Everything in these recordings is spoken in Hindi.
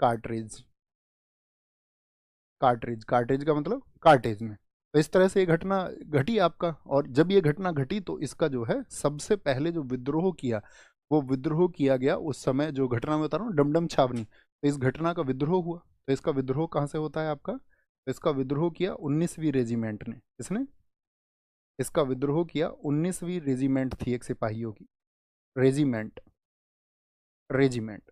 कार्ट्रिज, कार्ट्रिज, कार्ट्रिज का मतलब कार्टेज में। तो इस तरह से ये घटना घटी आपका। और जब ये घटना घटी तो इसका जो है सबसे पहले जो विद्रोह किया, वो विद्रोह किया गया उस समय, जो घटना में बता रहा हूँ डमडम छावनी, तो इस घटना का विद्रोह हुआ। तो इसका विद्रोह कहाँ से होता है आपका? तो इसका विद्रोह किया 19वीं रेजिमेंट ने। इसने इसका विद्रोह किया 19वीं रेजिमेंट थी, एक सिपाहियों की रेजिमेंट, रेजिमेंट।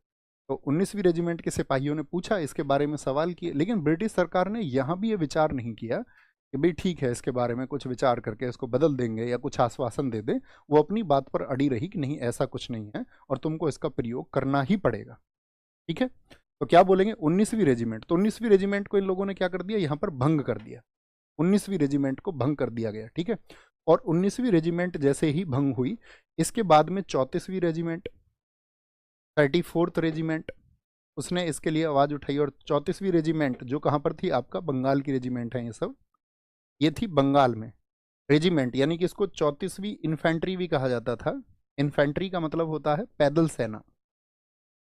तो 19वीं रेजिमेंट के सिपाहियों ने पूछा, इसके बारे में सवाल किए, लेकिन ब्रिटिश सरकार ने यहाँ भी ये विचार नहीं किया कि भाई ठीक है इसके बारे में कुछ विचार करके इसको बदल देंगे या कुछ आश्वासन दे दे। वो अपनी बात पर अड़ी रही कि नहीं ऐसा कुछ नहीं है और तुमको इसका प्रयोग करना ही पड़ेगा। ठीक है, तो क्या बोलेंगे 19वीं रेजिमेंट, तो 19वीं रेजिमेंट को इन लोगों ने क्या कर दिया, यहाँ पर भंग कर दिया। 19वीं रेजिमेंट को भंग कर दिया गया। ठीक है, और 19वीं रेजिमेंट जैसे ही भंग हुई, इसके बाद में 34वीं रेजिमेंट, 34th रेजिमेंट, उसने इसके लिए आवाज़ उठाई। और 34वीं रेजिमेंट जो कहाँ पर थी आपका, बंगाल की रेजिमेंट है ये सब, ये थी बंगाल में रेजिमेंट, यानी कि इसको 34वीं इन्फेंट्री भी कहा जाता था। इन्फेंट्री का मतलब होता है पैदल सेना,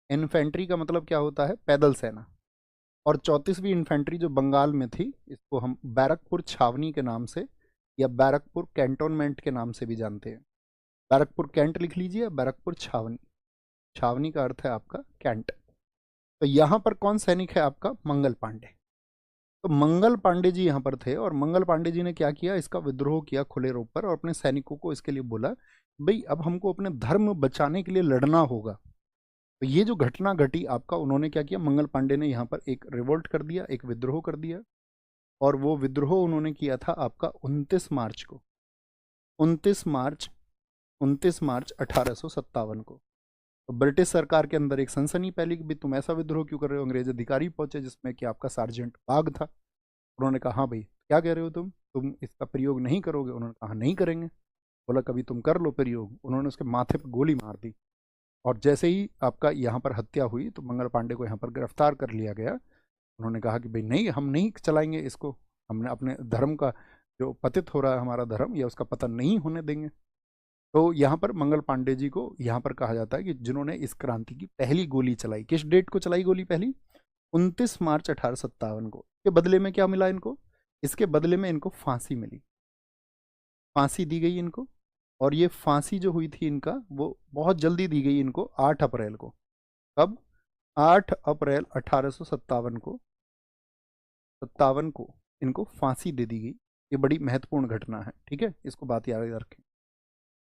इन्फेंट्री का मतलब क्या होता है, पैदल सेना। और 34वीं इन्फेंट्री जो बंगाल में थी, इसको हम बैरकपुर छावनी के नाम से या बैरकपुर कैंटोनमेंट के नाम से भी जानते हैं। बैरकपुर कैंट लिख लीजिए, बैरकपुर छावनी, छावनी का अर्थ है आपका कैंट। तो यहाँ पर कौन सैनिक है आपका, मंगल पांडे। तो मंगल पांडे जी यहाँ पर थे और मंगल पांडे जी ने क्या किया, इसका विद्रोह किया खुले रूप पर और अपने सैनिकों को इसके लिए बोला भाई अब हमको अपने धर्म बचाने के लिए लड़ना होगा। तो ये जो घटना घटी आपका, उन्होंने क्या किया, मंगल पांडे ने यहाँ पर एक रिवोल्ट कर दिया, एक विद्रोह कर दिया। और वो विद्रोह उन्होंने किया था आपका 29 मार्च को, 29 मार्च, 29 मार्च 1857 को। तो ब्रिटिश सरकार के अंदर एक सनसनी फैली कि भाई तुम ऐसा विद्रोह क्यों कर रहे हो। अंग्रेज अधिकारी पहुंचे जिसमें कि आपका सार्जेंट बाग था। उन्होंने कहा हाँ भाई क्या कह रहे हो तुम इसका प्रयोग नहीं करोगे। उन्होंने कहा नहीं करेंगे। बोला कभी तुम कर लो प्रयोग। उन्होंने उसके माथे पर गोली मार दी। और जैसे ही आपका यहाँ पर हत्या हुई तो मंगल पांडे को यहाँ पर गिरफ्तार कर लिया गया। उन्होंने कहा कि भाई नहीं, हम नहीं चलाएंगे इसको, हमने अपने धर्म का जो पतित हो रहा है हमारा धर्म, या उसका पतन नहीं होने देंगे। तो यहाँ पर मंगल पांडे जी को यहाँ पर कहा जाता है कि जिन्होंने इस क्रांति की पहली गोली चलाई। किस डेट को चलाई गोली पहली, 29 मार्च 1857 को। के बदले में क्या मिला इनको, इसके बदले में इनको फांसी मिली, फांसी दी गई इनको। और ये फांसी जो हुई थी इनका, वो बहुत जल्दी दी गई इनको 8 अप्रैल को। कब, 8 अप्रैल 1857 को, 57 को इनको फांसी दे दी गई। ये बड़ी महत्वपूर्ण घटना है। ठीक है, इसको बात याद रखें।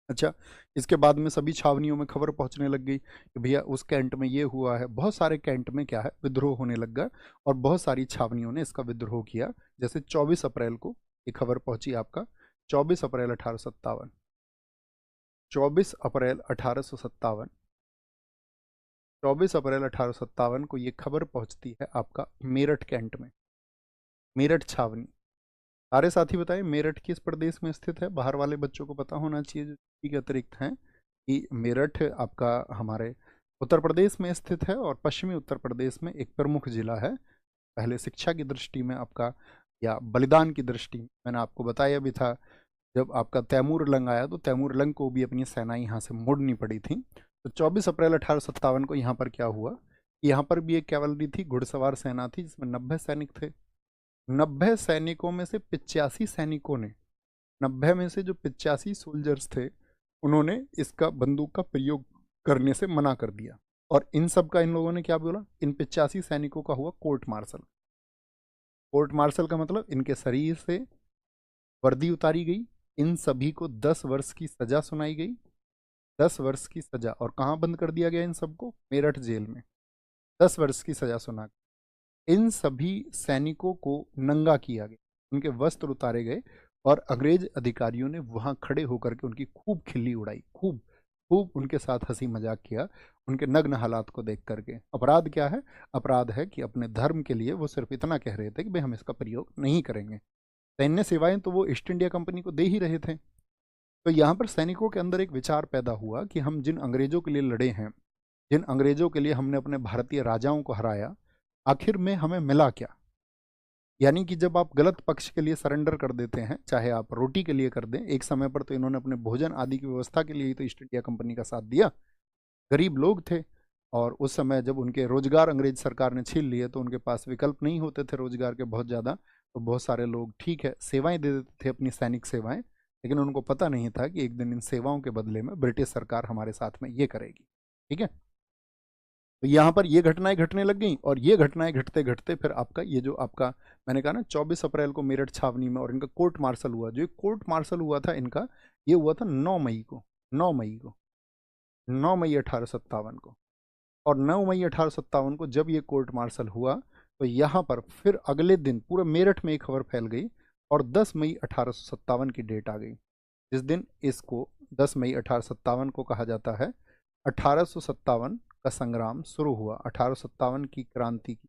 अच्छा, इसके बाद में सभी छावनियों में खबर पहुंचने लग गई कि भैया उस कैंट में ये हुआ है। बहुत सारे कैंट में क्या है, विद्रोह होने लग गया और बहुत सारी छावनियों ने इसका विद्रोह किया। जैसे 24 अप्रैल को ये खबर पहुंची आपका, 24 अप्रैल 1857, 24 अप्रैल 1857, 24 अप्रैल 1857 को ये खबर पहुंचती है आपका मेरठ कैंट में, मेरठ छावनी। सारे साथी बताएं मेरठ किस प्रदेश में स्थित है, बाहर वाले बच्चों को पता होना चाहिए जो के अतिरिक्त हैं कि मेरठ आपका हमारे उत्तर प्रदेश में स्थित है और पश्चिमी उत्तर प्रदेश में एक प्रमुख जिला है। पहले शिक्षा की दृष्टि में आपका या बलिदान की दृष्टि में मैंने आपको बताया भी था, जब आपका तैमूर लंग आया तो तैमूर लंग को भी अपनी सेनाएं यहाँ से मोड़नी पड़ी थी। तो 24 अप्रैल 1857 को यहाँ पर क्या हुआ, यहाँ पर भी एक कैवलरी थी, घुड़सवार सेना थी जिसमें 90 सैनिक थे। 90 सैनिकों में से 85 सैनिकों ने, 90 में से जो 85 सोल्जर्स थे उन्होंने इसका बंदूक का प्रयोग करने से मना कर दिया। और इन सब का इन लोगों ने क्या बोला, इन 85 सैनिकों का हुआ कोर्ट मार्शल। कोर्ट मार्शल का मतलब इनके शरीर से वर्दी उतारी गई, इन सभी को 10 वर्ष की सजा सुनाई गई, 10 वर्ष की सजा। और कहाँ बंद कर दिया गया इन सबको, मेरठ जेल में 10 वर्ष की सजा सुना। इन सभी सैनिकों को नंगा किया गया, उनके वस्त्र उतारे गए और अंग्रेज अधिकारियों ने वहां खड़े होकर के उनकी खूब खिल्ली उड़ाई, खूब खूब उनके साथ हंसी मजाक किया उनके नग्न हालात को देख करके। अपराध क्या है, अपराध है कि अपने धर्म के लिए वो सिर्फ इतना कह रहे थे कि भाई हम इसका प्रयोग नहीं करेंगे। सैन्य सेवाएं तो वो ईस्ट इंडिया कंपनी को दे ही रहे थे। तो यहाँ पर सैनिकों के अंदर एक विचार पैदा हुआ कि हम जिन अंग्रेजों के लिए लड़े हैं, जिन अंग्रेजों के लिए हमने अपने भारतीय राजाओं को हराया, आखिर में हमें मिला क्या। यानी कि जब आप गलत पक्ष के लिए सरेंडर कर देते हैं, चाहे आप रोटी के लिए कर दें, एक समय पर तो इन्होंने अपने भोजन आदि की व्यवस्था के लिए ही तो ईस्ट इंडिया कंपनी का साथ दिया, गरीब लोग थे। और उस समय जब उनके रोजगार अंग्रेज सरकार ने छीन लिए तो उनके पास विकल्प नहीं होते थे रोजगार के बहुत ज़्यादा, तो बहुत सारे लोग ठीक है सेवाएं दे देते थे, अपनी सैनिक सेवाएं, लेकिन उनको पता नहीं था कि एक दिन इन सेवाओं के बदले में ब्रिटिश सरकार हमारे साथ में ये करेगी। ठीक है, तो यहाँ पर ये घटनाएं घटने लग गई, और ये घटनाएं घटते घटते फिर आपका ये जो आपका मैंने कहा ना 24 अप्रैल को मेरठ छावनी में और इनका कोर्ट मार्शल हुआ, जो कोर्ट मार्शल हुआ था इनका, ये हुआ था 9 मई को, 9 मई को, 9 मई 1857 को। और 9 मई 1857 को जब ये कोर्ट मार्शल हुआ तो यहाँ पर फिर अगले दिन पूरे मेरठ में एक खबर फैल गई, और 10 मई 1857 की डेट आ गई, जिस दिन इसको 10 मई 1857 को कहा जाता है 1857 का संग्राम शुरू हुआ, 1857 की क्रांति की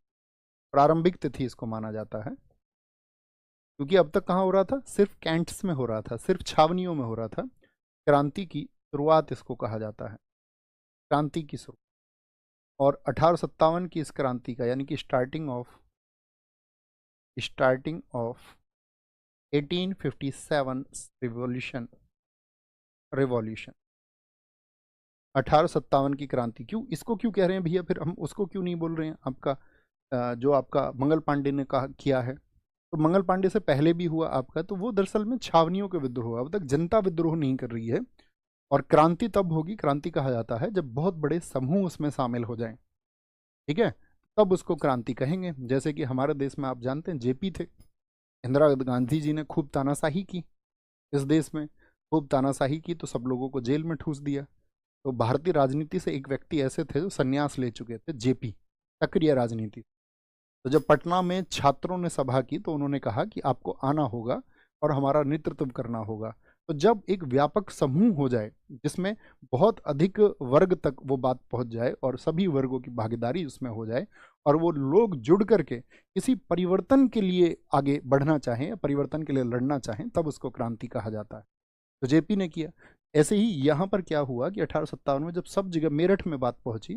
प्रारंभिक तिथि इसको माना जाता है। क्योंकि अब तक कहाँ हो रहा था, सिर्फ कैंट्स में हो रहा था, सिर्फ छावनियों में हो रहा था। क्रांति की शुरुआत इसको कहा जाता है, क्रांति की शुरुआत। और 1857 की इस क्रांति का यानी कि स्टार्टिंग ऑफ 1857 रिवॉल्यूशन 1857 की क्रांति। क्यों इसको क्यों कह रहे हैं भैया, फिर हम उसको क्यों नहीं बोल रहे हैं, आपका जो आपका मंगल पांडे ने कहा किया है, तो मंगल पांडे से पहले भी हुआ आपका, तो वो दरअसल में छावनियों के विद्रोह, अब तक जनता विद्रोह नहीं कर रही है। और क्रांति तब होगी, क्रांति कहा जाता है जब बहुत बड़े समूह उसमें शामिल हो जाएं, ठीक है, तब उसको क्रांति कहेंगे। जैसे कि हमारे देश में आप जानते हैं जेपी थे, इंदिरा गांधी जी ने खूब तानाशाही की इस देश में, खूब तानाशाही की तो सब लोगों को जेल में ठूस दिया। तो भारतीय राजनीति से एक व्यक्ति ऐसे थे जो संन्यास ले चुके थे, जेपी, सक्रिय राजनीति। तो जब पटना में छात्रों ने सभा की तो उन्होंने कहा कि आपको आना होगा और हमारा नेतृत्व करना होगा। तो जब एक व्यापक समूह हो जाए जिसमें बहुत अधिक वर्ग तक वो बात पहुंच जाए और सभी वर्गों की भागीदारी उसमें हो जाए और वो लोग जुड़ करके किसी परिवर्तन के लिए आगे बढ़ना चाहें या परिवर्तन के लिए लड़ना चाहें, तब उसको क्रांति कहा जाता है। तो जेपी ने किया। ऐसे ही यहाँ पर क्या हुआ कि 1857 में जब सब जगह मेरठ में बात पहुंची,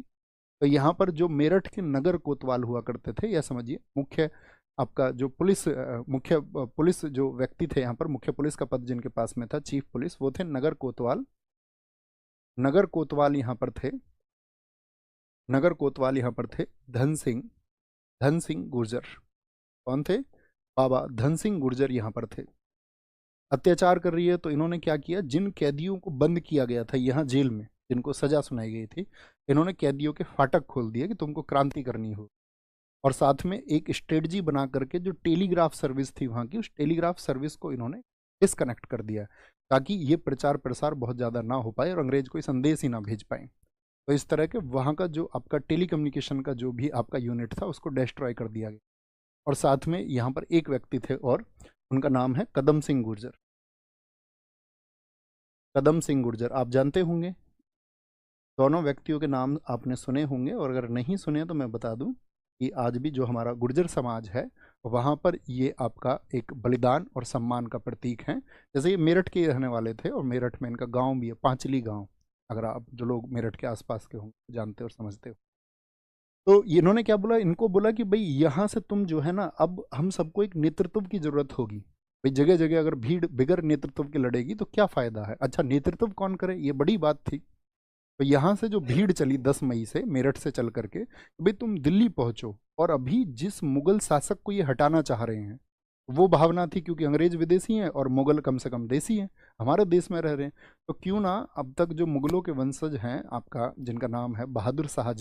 तो यहाँ पर जो मेरठ के नगर कोतवाल हुआ करते थे, या समझिए मुख्य आपका जो पुलिस मुख्य पुलिस जो व्यक्ति थे यहाँ पर, मुख्य पुलिस का पद जिनके पास में था, चीफ पुलिस, वो थे नगर कोतवाल। नगर कोतवाल यहाँ पर थे, नगर कोतवाल यहाँ पर थे धन सिंह गुर्जर। कौन थे, बाबा धन सिंह गुर्जर यहाँ पर थे। अत्याचार कर रही है तो इन्होंने क्या किया, जिन कैदियों को बंद किया गया था यहाँ जेल में, जिनको सजा सुनाई गई थी, इन्होंने कैदियों के फाटक खोल दिए कि तुमको क्रांति करनी हो। और साथ में एक स्ट्रेटजी बना करके जो टेलीग्राफ सर्विस थी वहाँ की, उस टेलीग्राफ सर्विस को इन्होंने डिसकनेक्ट कर दिया ताकि ये प्रचार प्रसार बहुत ज़्यादा ना हो पाए और अंग्रेज कोई संदेश ही ना भेज पाए। तो इस तरह के वहाँ का जो आपका टेलीकम्युनिकेशन का जो भी आपका यूनिट था उसको डिस्ट्रॉय कर दिया गया। और साथ में यहाँ पर एक व्यक्ति थे और उनका नाम है कदम सिंह गुर्जर। कदम सिंह गुर्जर आप जानते होंगे, दोनों व्यक्तियों के नाम आपने सुने होंगे, और अगर नहीं सुने तो मैं बता दूं कि आज भी जो हमारा गुर्जर समाज है वहाँ पर ये आपका एक बलिदान और सम्मान का प्रतीक है। जैसे ये मेरठ के रहने वाले थे और मेरठ में इनका गांव भी है, पांचली गांव, अगर आप जो लोग मेरठ के आसपास के होंगे जानते और समझते हो। तो इन्होंने क्या बोला, इनको बोला कि भाई यहाँ से तुम जो है ना, अब हम सबको एक नेतृत्व की जरूरत होगी भाई, जगह जगह अगर भीड़ बिगर नेतृत्व की लड़ेगी तो क्या फायदा है। अच्छा नेतृत्व कौन करे, ये बड़ी बात थी। तो यहाँ से जो भीड़ चली 10 मई से मेरठ से चल करके, भाई तुम दिल्ली पहुंचो, और अभी जिस मुगल शासक को ये हटाना चाह रहे हैं वो भावना थी, क्योंकि अंग्रेज विदेशी हैं और मुगल कम से कम देसी हैं, हमारे देश में रह रहे हैं, तो क्यों ना अब तक जो मुगलों के वंशज हैं आपका, जिनका नाम है बहादुर शाह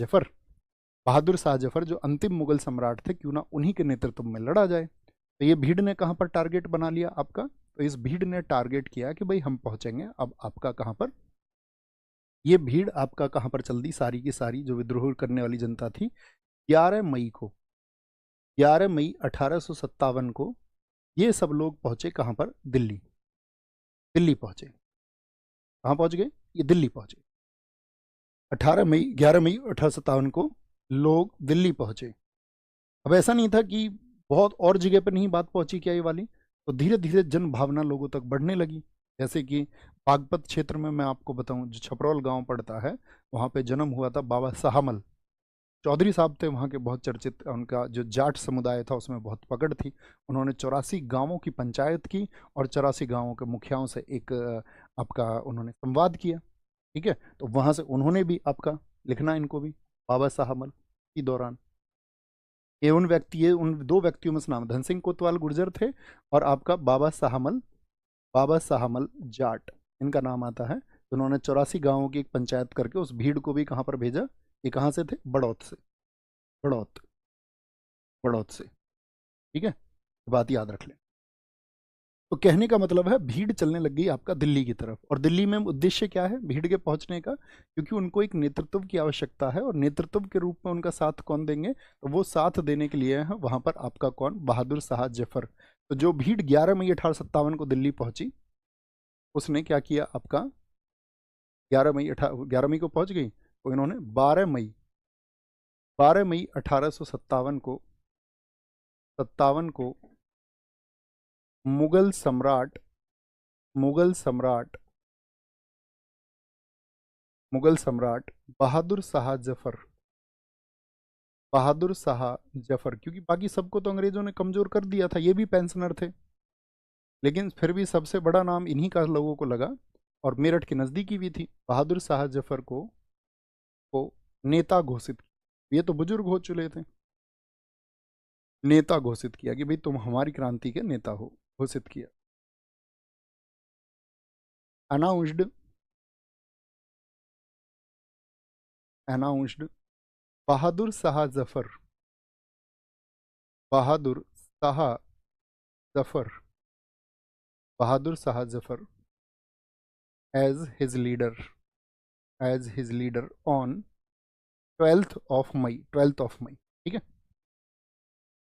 जफर जो अंतिम मुगल सम्राट थे, क्यों ना उन्हीं के नेतृत्व में लड़ा जाए। तो ये भीड़ ने कहाँ पर टारगेट बना लिया आपका, तो इस भीड़ ने टारगेट किया कि भाई हम पहुंचेंगे अब आपका कहाँ पर, ये भीड़ आपका कहाँ पर चल दी, सारी की सारी जो विद्रोह करने वाली जनता थी। 11 मई को, 11 मई 1857 को ये सब लोग पहुंचे कहाँ पर, दिल्ली। दिल्ली पहुंचे, कहाँ पहुंच गए, ये दिल्ली पहुंचे। 11 मई 1857 को लोग दिल्ली पहुंचे। अब ऐसा नहीं था कि बहुत और जगह पर नहीं बात पहुंची क्या ये वाली, तो धीरे धीरे जन भावना लोगों तक बढ़ने लगी। जैसे कि बागपत क्षेत्र में मैं आपको बताऊं, जो छपरौल गांव पड़ता है, वहाँ पे जन्म हुआ था बाबा शाहमल चौधरी साहब थे, वहाँ के बहुत चर्चित, उनका जो जाट समुदाय था उसमें बहुत पकड़ थी। उन्होंने 84 गांवों की पंचायत की और 84 गांवों के मुखियाओं से एक आपका उन्होंने संवाद किया। ठीक है, तो वहाँ से उन्होंने भी आपका लिखना इनको भी बाबा साहब के दौरान। ये उन दो व्यक्तियों में से नाम, धन सिंह कोतवाल गुर्जर थे और आपका बाबा साहमल जाट इनका नाम आता है। तो उन्होंने 84 गांवों की एक पंचायत करके उस भीड़ को भी कहाँ पर भेजा, ये कहाँ से थे, बड़ौत से, बड़ौत बड़ौत से। ठीक है, बात याद रख लें। तो कहने का मतलब है भीड़ चलने लग गई आपका दिल्ली की तरफ। और दिल्ली में उद्देश्य क्या है भीड़ के पहुंचने का, क्योंकि उनको एक नेतृत्व की आवश्यकता है और नेतृत्व के रूप में उनका साथ कौन देंगे, तो वो साथ देने के लिए है वहां पर आपका कौन, बहादुर शाह जफर। तो जो भीड़ 11 मई 1857 को दिल्ली पहुंची, उसने क्या किया आपका, 11 मई को पहुंच गई, तो इन्होंने 12 मई 1857 को मुगल सम्राट मुगल सम्राट मुगल सम्राट बहादुर शाह जफर, क्योंकि बाकी सबको तो अंग्रेजों ने कमजोर कर दिया था, ये भी पेंशनर थे, लेकिन फिर भी सबसे बड़ा नाम इन्हीं का लोगों को लगा और मेरठ के नज़दीकी भी थी। बहादुर शाह जफर को नेता घोषित किया। ये तो बुजुर्ग हो चुके थे, नेता घोषित किया कि भाई तुम हमारी क्रांति के नेता हो, घोषित किया। Announced announced Bahadur Shah Zafar Bahadur Shah Zafar Bahadur Shah Zafar as his leader on 12th of May. ठीक है,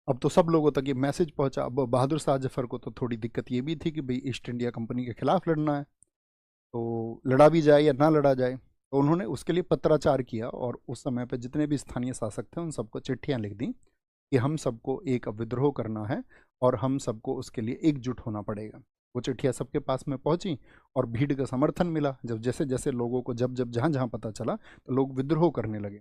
अब तो सब लोगों तक ये मैसेज पहुंचा। अब बहादुर शाह जफर को तो थोड़ी दिक्कत ये भी थी कि भाई ईस्ट इंडिया कंपनी के खिलाफ लड़ना है, तो लड़ा भी जाए या ना लड़ा जाए, तो उन्होंने उसके लिए पत्राचार किया और उस समय पे जितने भी स्थानीय शासक थे उन सबको चिट्ठियां लिख दी कि हम सबको एक विद्रोह करना है और हम सबको उसके लिए एकजुट होना पड़ेगा। वो चिट्ठियां सबके पास में पहुंची और भीड़ का समर्थन मिला। जब जैसे जैसे लोगों को जब जब जहाँ जहाँ पता चला तो लोग विद्रोह करने लगे।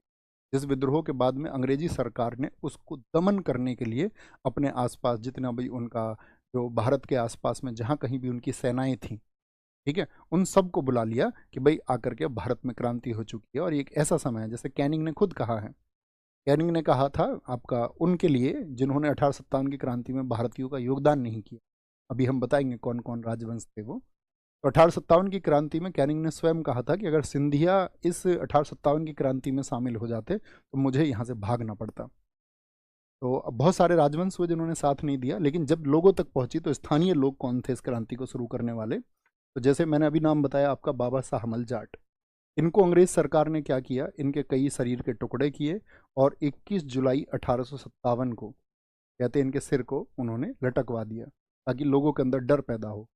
जिस विद्रोह के बाद में अंग्रेजी सरकार ने उसको दमन करने के लिए अपने आसपास जितना भी उनका, जो भारत के आसपास में जहाँ कहीं भी उनकी सेनाएं थीं, ठीक है, उन सब को बुला लिया कि भाई आकर के भारत में क्रांति हो चुकी है और ये एक ऐसा समय है, जैसे कैनिंग ने खुद कहा है, कैनिंग ने कहा था आपका उनके लिए जिन्होंने 1857 की क्रांति में भारतीयों का योगदान नहीं किया। अभी हम बताएंगे कौन कौन राजवंश थे वो। तो 1857 की क्रांति में कैनिंग ने स्वयं कहा था कि अगर सिंधिया इस 1857 की क्रांति में शामिल हो जाते तो मुझे यहाँ से भागना पड़ता। तो अब बहुत सारे राजवंश हुए जिन्होंने साथ नहीं दिया, लेकिन जब लोगों तक पहुंची तो स्थानीय लोग कौन थे इस क्रांति को शुरू करने वाले, तो जैसे मैंने अभी नाम बताया आपका बाबा साहमल जाट, इनको अंग्रेज सरकार ने क्या किया, इनके कई शरीर के टुकड़े किए और 21 जुलाई 1857 को कहते हैं इनके सिर को उन्होंने लटकवा दिया ताकि लोगों के अंदर डर पैदा हो।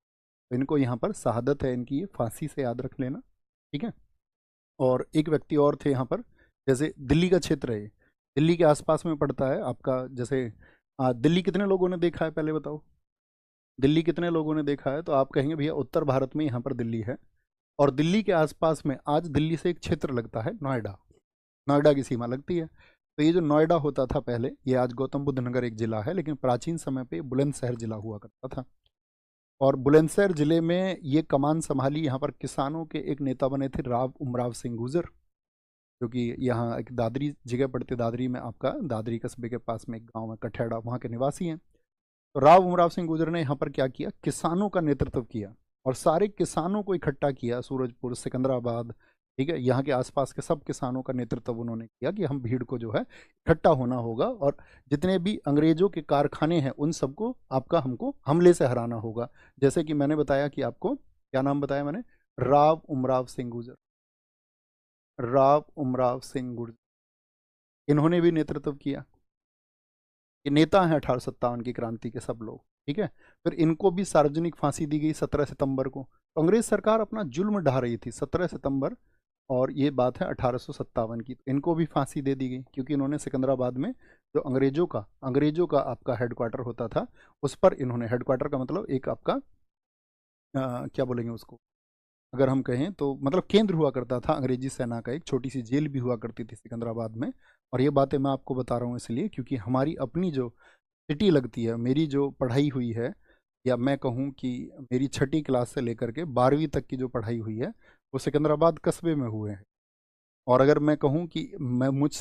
तो इनको यहाँ पर शहादत है इनकी, ये फांसी से याद रख लेना। ठीक है, और एक व्यक्ति और थे यहाँ पर, जैसे दिल्ली का क्षेत्र है, दिल्ली के आसपास में पड़ता है आपका, जैसे दिल्ली कितने लोगों ने देखा है पहले बताओ, दिल्ली कितने लोगों ने देखा है, तो आप कहेंगे भैया उत्तर भारत में यहाँ पर दिल्ली है। और दिल्ली के आसपास में आज दिल्ली से एक क्षेत्र लगता है नोएडा, नोएडा की सीमा लगती है। तो ये जो नोएडा होता था पहले, ये आज गौतम बुद्ध नगर एक जिला है, लेकिन प्राचीन समय पे बुलंदशहर जिला हुआ करता था। और बुलंदशहर जिले में ये कमान संभाली, यहाँ पर किसानों के एक नेता बने थे राव उमराव सिंह गुर्जर, जो कि यहाँ एक दादरी जगह पड़ती, दादरी में आपका, दादरी कस्बे के पास में एक गाँव है कठेड़ा, वहाँ के निवासी हैं। तो राव उमराव सिंह गुर्जर ने यहाँ पर क्या किया, किसानों का नेतृत्व किया और सारे किसानों को इकट्ठा किया, सूरजपुर, सिकंदराबाद, ठीक है, यहाँ के आसपास के सब किसानों का नेतृत्व उन्होंने किया कि हम भीड़ को जो है इकट्ठा होना होगा और जितने भी अंग्रेजों के कारखाने हैं उन सबको आपका हमको हमले से हराना होगा। जैसे कि मैंने बताया कि आपको क्या नाम बताया मैंने, राव उमराव सिंह गुर्जर, राव उमराव सिंह गुर्जर, इन्होंने भी नेतृत्व किया। ये नेता हैं 1857 की क्रांति के सब लोग। ठीक है, फिर इनको भी सार्वजनिक फांसी दी गई 17 सितंबर को। तो अंग्रेज सरकार अपना जुल्म ढा रही थी 17 सितंबर, और ये बात है 1857 की, तो इनको भी फांसी दे दी गई क्योंकि इन्होंने सिकंदराबाद में जो अंग्रेजों का आपका हेडक्वार्टर होता था, उस पर इन्होंने, हेडक्वार्टर का मतलब एक आपका क्या बोलेंगे उसको, अगर हम कहें तो मतलब केंद्र हुआ करता था अंग्रेजी सेना का, एक छोटी सी जेल भी हुआ करती थी सिकंदराबाद में। और ये बातें मैं आपको बता रहा हूँ इसलिए क्योंकि हमारी अपनी जो सिटी लगती है, मेरी जो पढ़ाई हुई है, या मैं कहूँ कि मेरी 6ठी क्लास से लेकर के 12वीं तक की जो पढ़ाई हुई है वो सिकंदराबाद कस्बे में हुए हैं। और अगर मैं कहूँ कि मैं मुझसे